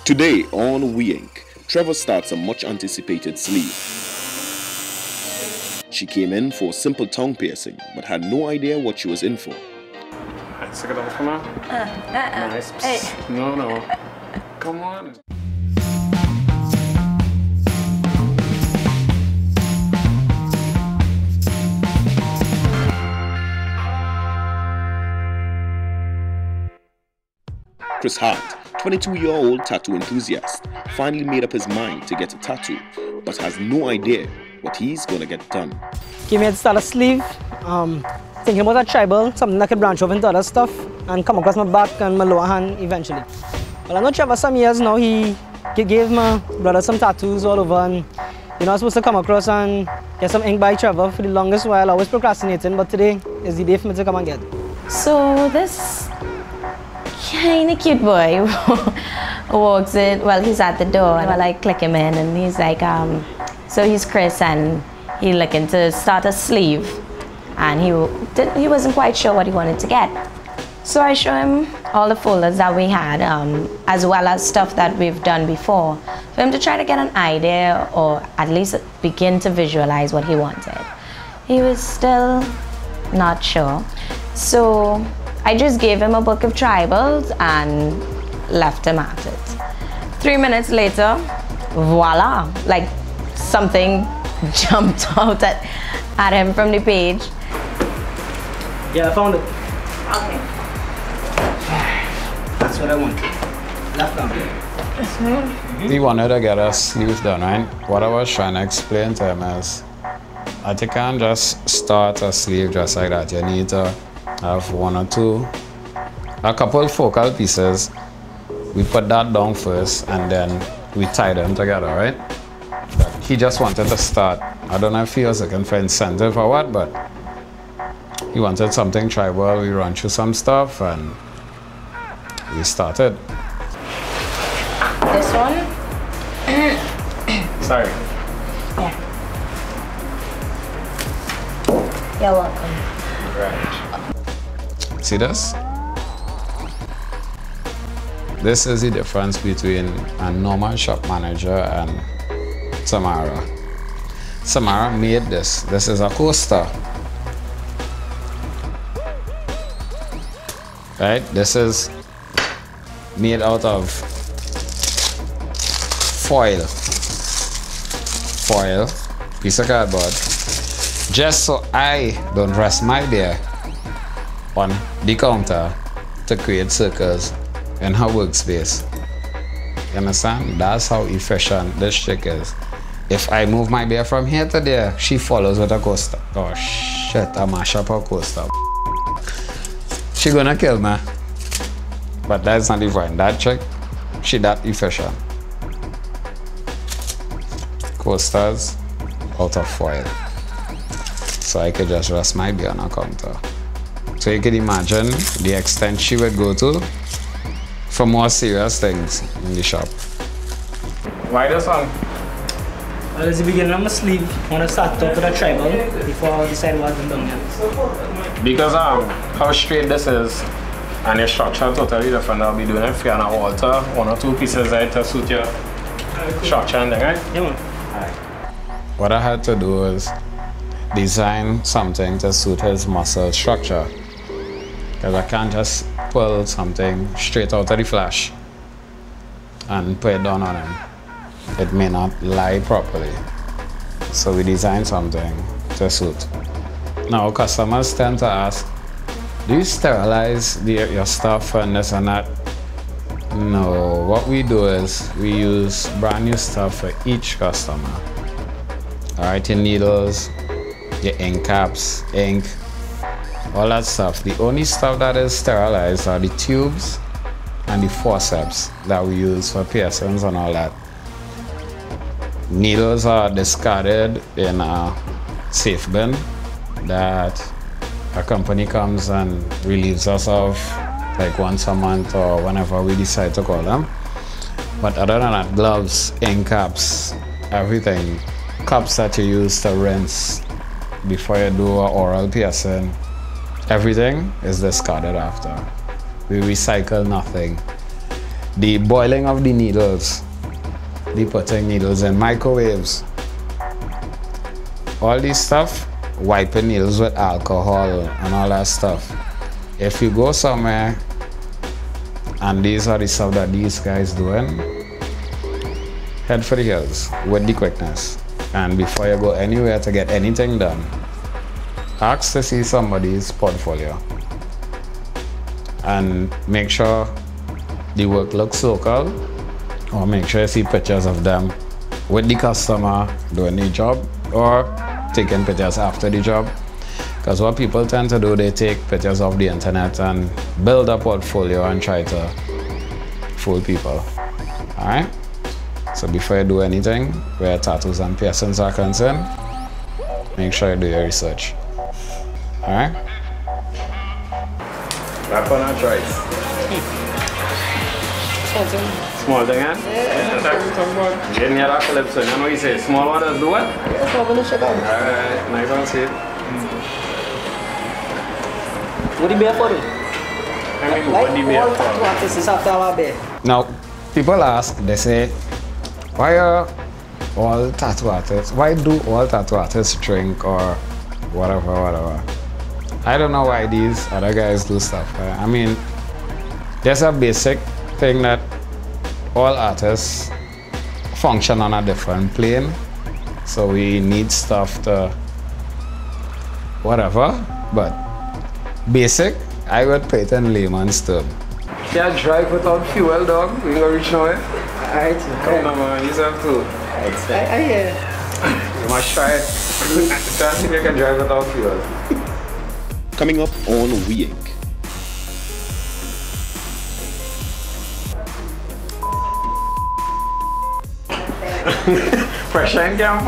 Today on We Ink, Trevor starts a much anticipated sleeve. She came in for a simple tongue piercing but had no idea what she was in for. Stick it out for me. Nice. Hey. No. Come on. Chris Hart, 22-year-old tattoo enthusiast, finally made up his mind to get a tattoo, but has no idea what he's gonna get done. Came here to start a sleeve, thinking about a tribal, something that could branch off into other stuff and come across my back and my lower hand eventually. Well, I know Trevor some years now, he gave my brother some tattoos all over, and I was supposed to come across and get some ink by Trevor for the longest while. I was procrastinating, but today is the day for me to come and get it. So this kind of cute boy walks in, well, he's at the door, and I click him in, and he's like, so he's Chris, and he's looking to start a sleeve, and he wasn't quite sure what he wanted to get. So I show him all the folders that we had, as well as stuff that we've done before, for him to try to get an idea, or at least begin to visualize what he wanted. He was still not sure, so I just gave him a book of tribals and left him at it. 3 minutes later, voila, like something jumped out at him from the page. Yeah, I found it. Okay. That's what I want. Left down. He wanted to get a sleeve done, right? What I was trying to explain to him is, I think you can't just start a sleeve just like that. You need to have a couple focal pieces. We put that down first and then we tie them together, right? But he just wanted to start. I don't know if he was looking for incentive or what, but he wanted something tribal. We ran through some stuff and we started. This one? Sorry. Yeah. You're welcome. Right. See this? This is the difference between a normal shop manager and Samara. Samara made this. This is a coaster. Right? This is made out of foil, piece of cardboard, just so I don't rest my beer on the counter to create circles in her workspace. You understand? That's how efficient this chick is. If I move my beer from here to there, she follows with a coaster. Oh shit, I mash up her coaster. She gonna kill me. But that's not the point. That chick, she that efficient. Coasters out of foil. So I could just rest my beer on a counter. So you can imagine the extent she would go to for more serious things in the shop. Why this one? Well, it's the beginning of my sleeve. I want to start off with a tribal before I decide what I'm doing yet. Because how straight this is and your structure totally different. I'll be doing it for you and I'll alter 1 or 2 pieces there to suit your structure and thing, right? Yeah, man. Alright. What I had to do was design something to suit his muscle structure. Because I can't just pull something straight out of the flash and put it down on him. It may not lie properly. So we designed something to suit. Now customers tend to ask, do you sterilize your stuff and this and that? No, what we do is we use brand new stuff for each customer. Alright, your needles, your ink caps, ink, all that stuff. The only stuff that is sterilized are the tubes and the forceps that we use for piercings and all that. Needles are discarded in a safe bin that a company comes and relieves us of like once a month or whenever we decide to call them. But other than that, gloves, ink caps, everything, cups that you use to rinse before you do an oral piercing, everything is discarded after. We recycle nothing. the boiling of the needles, the putting needles in microwaves, all this stuff, wiping needles with alcohol and all that stuff. If you go somewhere and these are the stuff that these guys doing, head for the hills with the quickness. And before you go anywhere to get anything done, ask to see somebody's portfolio and make sure the work looks local, or make sure you see pictures of them with the customer doing the job or taking pictures after the job. Because what people tend to do, they take pictures of the internet and build a portfolio and try to fool people. Alright? So before you do anything where tattoos and piercings are concerned, make sure you do your research. Alright? Back on our choice. Small thing, eh? Yeah, that's what I'm talking about. Getting your calypso. You know what you say? Small one does do what? Yeah, I'm gonna check out. Alright, nice and see. What do you bear for though? I mean, what do you bear for? Tattoo artists is after our bear. Now, people ask, they say, why are all tattoo artists, why do all tattoo artists drink or whatever? I don't know why these other guys do stuff. I mean, there's a basic thing that all artists function on a different plane. So we need stuff to whatever, but basic, I would put it in layman's term. Can't drive without fuel, dog. We gonna reach nowhere. Alright, Come on, man. Yourself too. I hear. You must try it. Try to see if you can drive without fuel. Coming up on INK. Pressure in camp.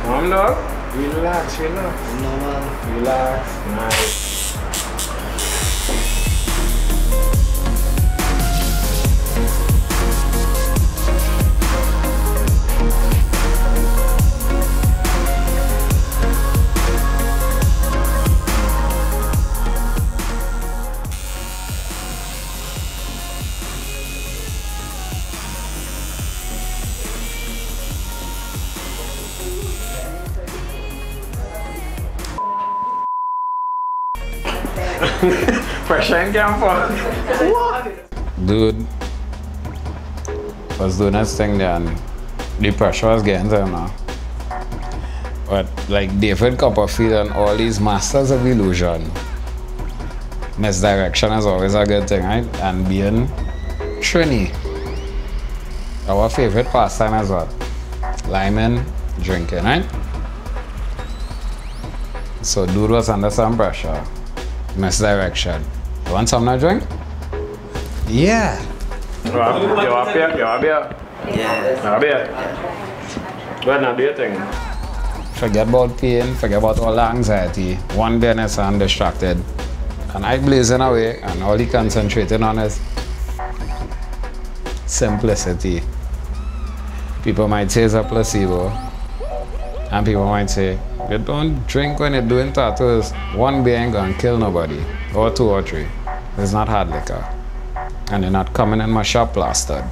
Calm dog. Relax. Normal. Relax. Nice. Pressure in camp. Dude was doing his thing there and the pressure was getting to him now. But like David Copperfield and all these masters of illusion, misdirection is always a good thing, right? And being Trini, our favorite pastime is what? Liming, drinking, right? So dude was under some pressure. Misdirection. You want something to drink? Yeah. You up here? Yeah. Up here? What now do you think? Forget about pain, forget about all the anxiety. One business and distracted. And I blazing away and all he concentrating on is simplicity. People might say it's a placebo. And people might say, you don't drink when you're doing tattoos. One beer ain't gonna kill nobody. Or two or three. It's not hard liquor. And you're not coming in my shop plastered.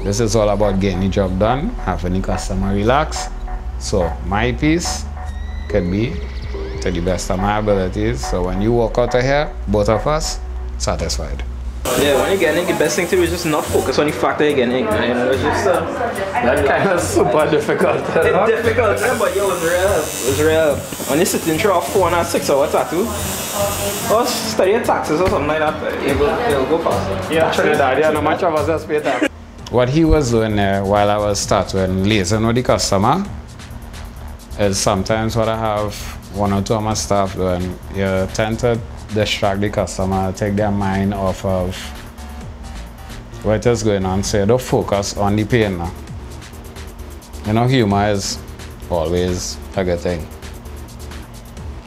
This is all about getting the job done, having the customer relax. So my piece could be to the best of my abilities. So when you walk out of here, both of us satisfied. Yeah, when you get in, the best thing to do is just not focus on the fact that you're getting in. You know, it's just That kind of super difficult. it's difficult, but yo, it was real. When you sit in through a 4 and 6 hour tattoo, or study your taxes or something like that, it'll go fast. Yeah, Trinidad, yeah, no much of us just pay tax. What he was doing there while I was tattooing, liaising with the customer, is sometimes what I have one or two of my staff doing. You tend to distract the customer, take their mind off of what is going on, so you don't focus on the pain now. You know, humor is always a good thing.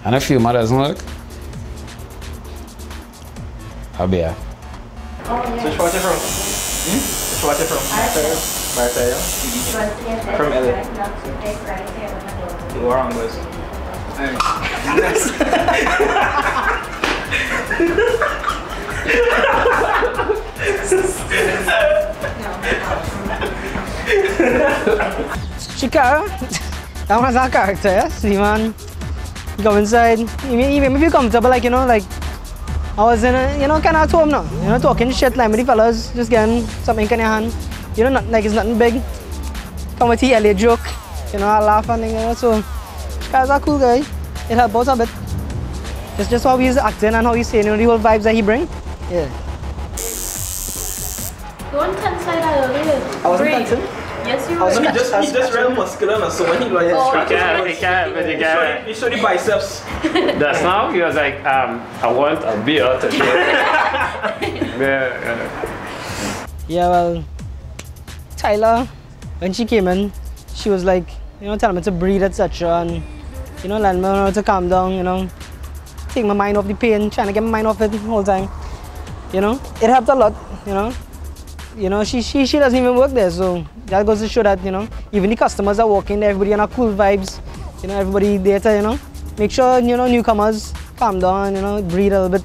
And if humor doesn't work, a beer. So which part you from? Which part you from? Marta, yeah? From LA. You are on this. Chica, that was our character, yes? Man, you go inside, even if you're comfortable, like, you know, like, I was in a, you know, kind of at home now, you know, talking shit, like, with the fellas, just getting something in your hand, you know, not, like, it's nothing big, come with the LA joke, you know, I laugh and, you know, so, Chica's a cool guy, it helped out a bit, it's just how he's acting and how he's saying, you know, the whole vibes that he bring, yeah. Don't tense like that earlier. I wasn't dancing. Yes, you were. He just real muscular and so when he like He can't, but you can't. he showed the biceps. That's now he was like, I want a beer to show. Yeah, well, Tyler, when she came in, she was like, you know, telling me to breathe, etc. And, you know, letting me know to calm down, you know, take my mind off the pain, trying to get my mind off it the whole time. You know, it helped a lot, you know. You know, she doesn't even work there, so that goes to show that, you know, even the customers are walking there, everybody on a cool vibes, you know, everybody there to, you know, make sure, you know, newcomers calm down, you know, breathe a little bit.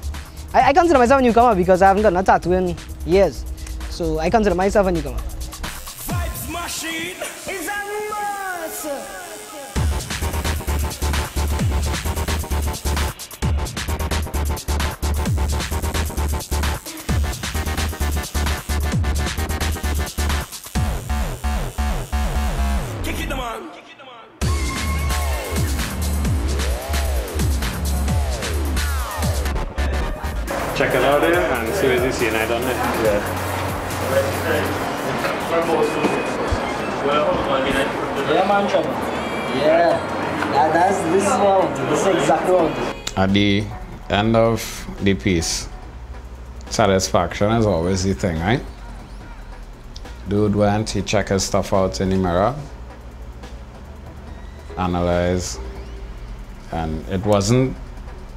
I consider myself a newcomer because I haven't gotten a tattoo in years, so I consider myself a newcomer. Vibes machine is a monster. Check it out there and see what you see, and I don't know. Yeah, man, trouble. Yeah, this is what I wanted. This is exactly what I wanted. At the end of the piece, satisfaction is always the thing, right? Dude went, he checked his stuff out in the mirror, analyzed, and it wasn't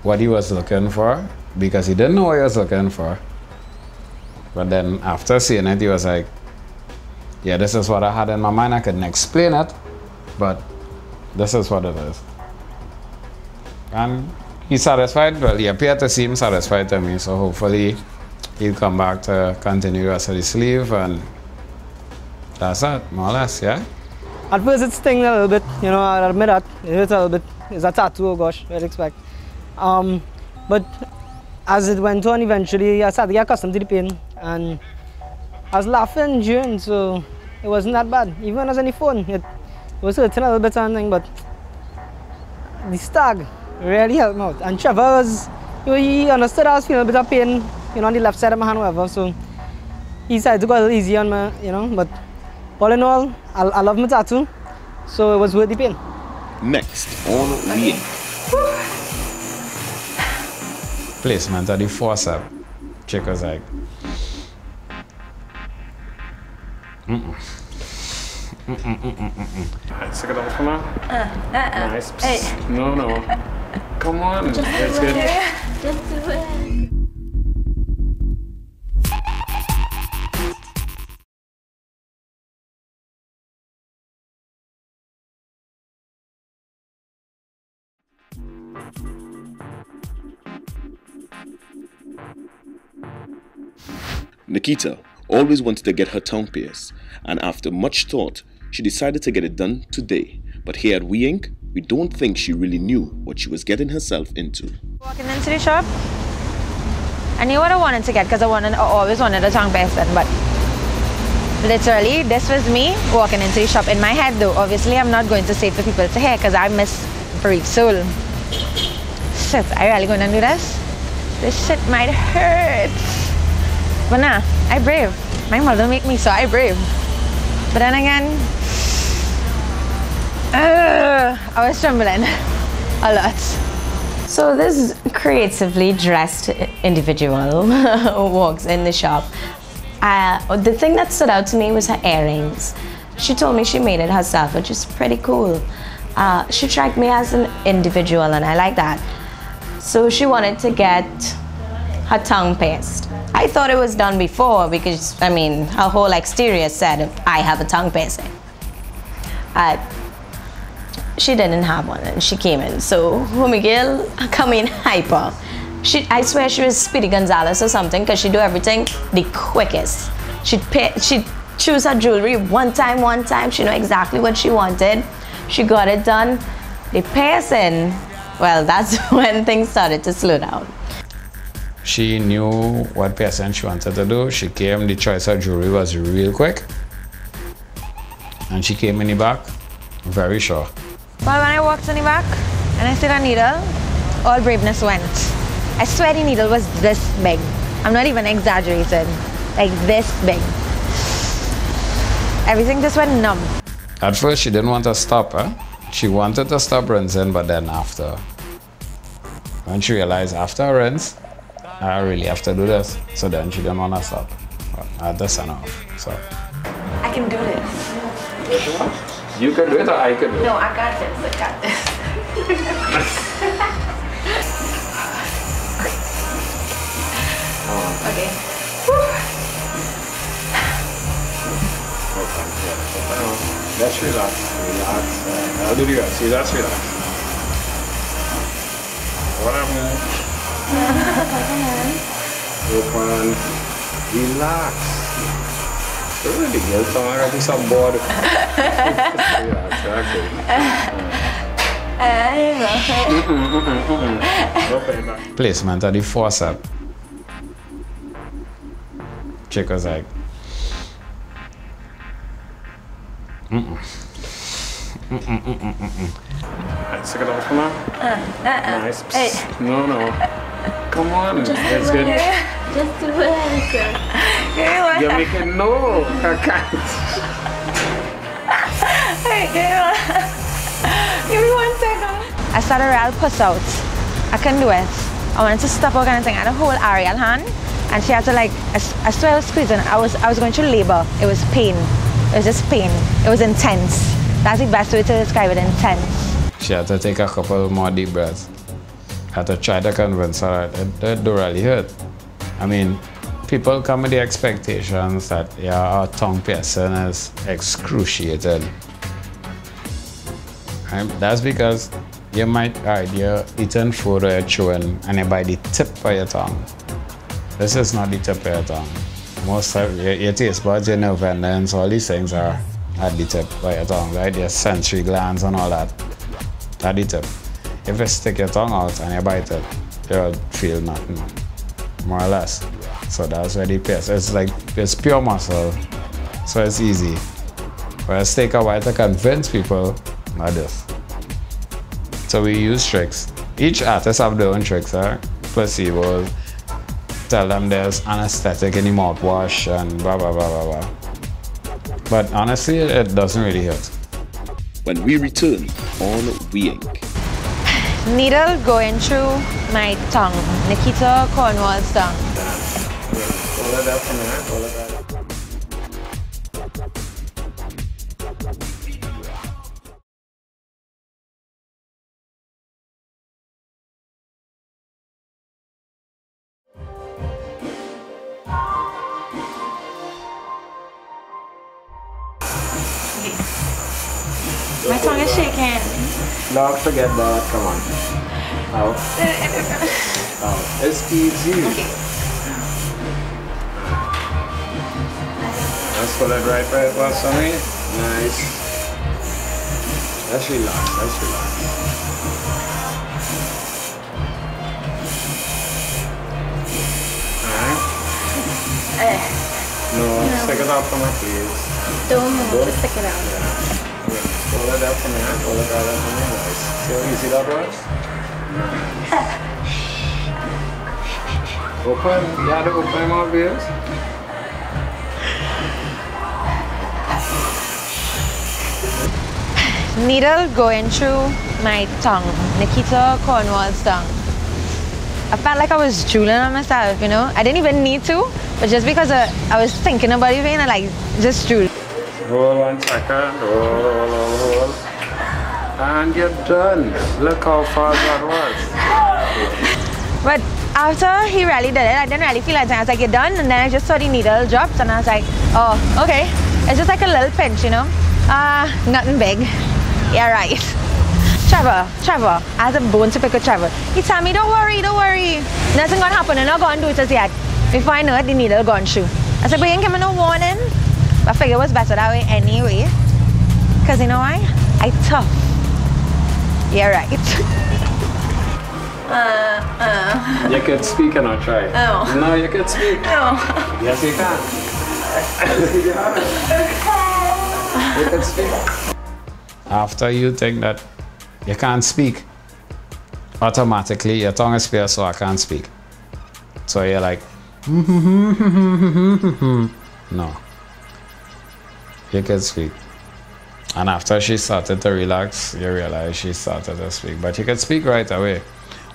what he was looking for because he didn't know what he was looking for. But then after seeing it, he was like, yeah, this is what I had in my mind. I couldn't explain it, but this is what it is. And he's satisfied. Well, he appeared to seem satisfied to me, so hopefully he'll come back to continue the rest of the sleeve, and that's it, more or less, yeah? At first it sting a little bit, you know, I'll admit that. It hurts a little bit. It's a tattoo, oh gosh, I'd expect. But as it went on, eventually I started to get accustomed to the pain, and I was laughing during, so it wasn't that bad. Even when I was on the phone, it was hurting a little bit something, but the stag really helped me out. And Trevor was, you know, he understood I was feeling a bit of pain, you know, on the left side of my hand, whatever, so he decided to go a little easy on me, you know, but all in all, I love my tattoo, so it was worth the pain. Next on INK. Placement of the forceps. Chick was like, Alright, stick it out for now. Nice. Hey. No. Come on. That's good. Just do it. Nikita always wanted to get her tongue pierced, and after much thought, she decided to get it done today. But here at INK, we don't think she really knew what she was getting herself into. Walking into the shop, I knew what I wanted to get because I always wanted a tongue piercing, but literally, this was me walking into the shop. In my head though, obviously I'm not going to say for people to hear because I miss Brave Soul. Shit, are you really going to do this? This shit might hurt. But nah, I brave. My mother make me, so I brave. But then again, I was trembling a lot. So this creatively dressed individual walks in the shop. The thing that stood out to me was her earrings. She told me she made it herself, which is pretty cool. She tracked me as an individual, and I like that. So she wanted to get her tongue pierced. I thought it was done before because, I mean, her whole exterior said, I have a tongue piercing. She didn't have one and she came in. So, Miguel come in hyper. I swear she was Speedy Gonzalez or something because she do everything the quickest. She'd choose her jewelry one time. She know exactly what she wanted. She got it done. The piercing, well, that's when things started to slow down. She knew what piercing she wanted to do. She came, the choice of jewelry was real quick. And she came in the back, very sure. But when I walked in the back and I saw a needle, all braveness went. I swear the needle was this big. I'm not even exaggerating. Like this big. Everything just went numb. At first, she didn't want to stop, huh? She wanted to stop rinsing, but then after, when she realized after a rinse, I really have to do this. So then she didn't want to stop. But I had to sign off, so. I can do this. You can do it or I can do it? No, I got this. I got this. Okay. Let's relax. I'll do the rest. See, that's relax. Whatever. Open. Relax. Don't really get some. I got to be some bored. Relax, placement of the forceps. Chick was like, Stick it off for now. Nice. Hey. No. Come on. It's good. Just do it. You're making no. I can't. Give me 1 second. I started real puss out. I couldn't do it. I wanted to stop her kind of thing. I had a whole Ariel hand. And she had to like, I swear I was squeezing. I was going through labor. It was pain. It was just pain. It was intense. That's the best way to describe it, intense. She had to take a couple more deep breaths. Had to try to convince her that it don't really hurt. I mean, people come with the expectations that, yeah, our tongue piercing is excruciating. And that's because you might, you're eating food or you're chewing and you bite the tip of your tongue. This is not the tip of your tongue. Most of your taste buds, your nerve endings, all these things are at the tip of your tongue, right? Your sensory glands and all that. At the tip. If you stick your tongue out and you bite it, you'll feel nothing, more or less. So that's where the pierce. It's like, it's pure muscle, so it's easy. But it's take a while to convince people, not this. So we use tricks. Each artist have their own tricks, right? Placebos. Tell them there's anesthetic in the mouthwash and blah, blah, blah, blah, blah. But honestly, it doesn't really hurt. When we return on We Ink. Needle going through my tongue. Nikita Cornwall's tongue. Hold it up for me, hold it up. My tongue is shaking. No, forget that. Come on. Out. Out. It's easy. Okay. Let's pull it right across on me. Nice. Let's relax. Let's relax. Alright. No, stick it out for me, please. Don't move, just stick it out. Yeah. Pull it up for me, pull it out for me. Nice. See how easy that was? Open, you had to open my ears. Needle going through my tongue. Nikita Cornwall's tongue. I felt like I was drooling on myself, you know? I didn't even need to, but just because I was thinking about it, and I like just drooled. Hold 1 second, hold. And you're done. Look how fast that was. But after he really did it, I didn't really feel anything. I was like, you're done? And then I just saw the needle dropped and I was like, oh, okay. It's just like a little pinch, you know? Nothing big. Yeah, right. Trevor, I have a bone to pick with Trevor. He told me, don't worry. Nothing gonna happen. I'm not gonna do it as yet. Before I know it, the needle gone through. I said, but you didn't give me no warning. But I figured it was better that way anyway. Because you know why? I tough. Yeah, right. You could speak and I'll try. Oh. No, you could speak. No. Yes, you can. You could speak. After you think that you can't speak, automatically your tongue is pierced, so I can't speak. So you're like, no. You can speak. And after she started to relax, you realize she started to speak. But you can speak right away.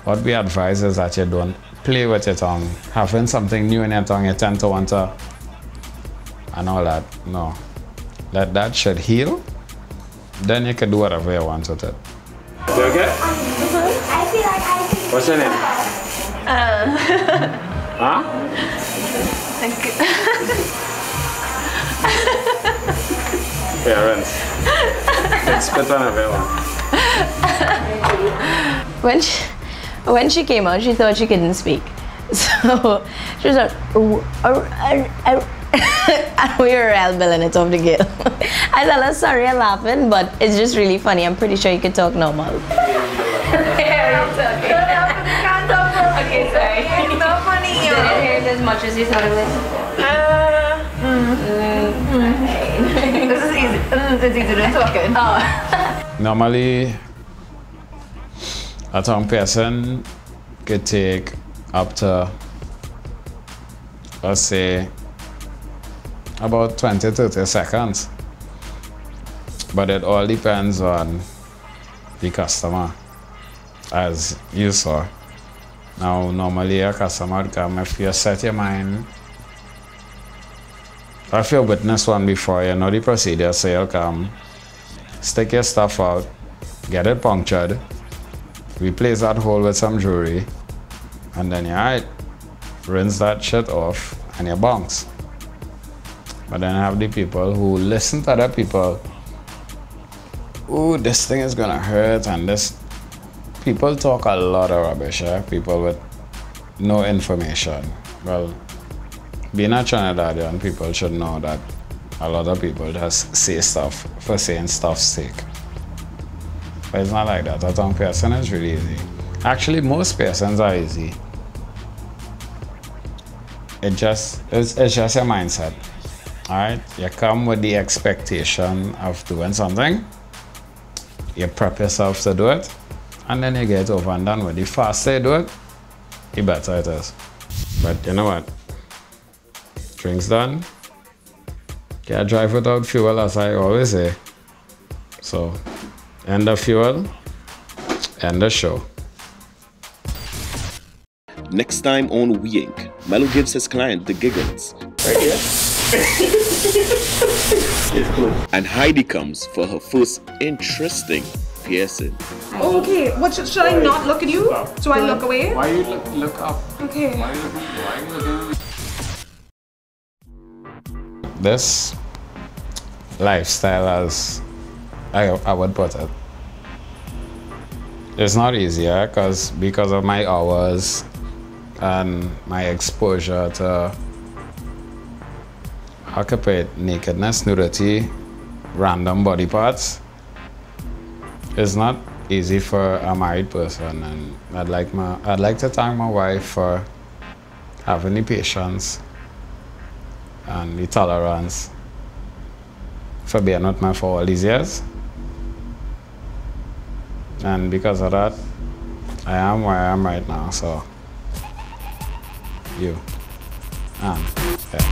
What we advise is that you don't play with your tongue. Having something new in your tongue, you tend to want to, and all that. No. Let that shit heal. Then you can do whatever you want with it. You okay? I feel like What's your name? Huh? Parents. It's spit on everyone. When she came out, she thought she couldn't speak. So she was like, and we were elbowing it off the girl. I tell her sorry, I'm laughing, but it's just really funny. I'm pretty sure you could talk normal. Okay, sorry. It's so funny. Didn't hear it as much as you thought it was. This is easy. It's easier than talking. Oh. Normally, a tongue piercing could take up to, let's say, about 20-30 seconds. But it all depends on the customer, as you saw. Now, normally a customer would come if you set your mind. If you witnessed one before, you know the procedure, so you'll come, stick your stuff out, get it punctured, replace that hole with some jewelry, and then you're right. Rinse that shit off and you bounce. But then I have the people who listen to other people. Ooh, this thing is gonna hurt, and this. People talk a lot of rubbish, people with no information. Well, being a Trinidadian, people should know that a lot of people just say stuff for saying stuff's sake. But it's not like that. A tongue piercing is really easy. Actually, most piercings are easy. It's just your mindset. Alright? You come with the expectation of doing something, you prep yourself to do it, and then you get over and done with. The faster you do it, the better it is. But you know what? Drinks done. Can't drive without fuel, as I always say. So, end the fuel, end the show. Next time on We Ink, Melo gives his client the giggles. Right here. It's cool. And Heidi comes for her first interesting piercing. Okay, what should I not look at you? So I look away? Why you look up? Okay. Why you looking? This lifestyle, as I would put it, it's not easier because of my hours and my exposure to occupied nakedness, nudity, random body parts. It's not easy for a married person, and I'd like to thank my wife for having the patience and the tolerance for being with me for all these years. And because of that, I am where I am right now. So, you and yeah.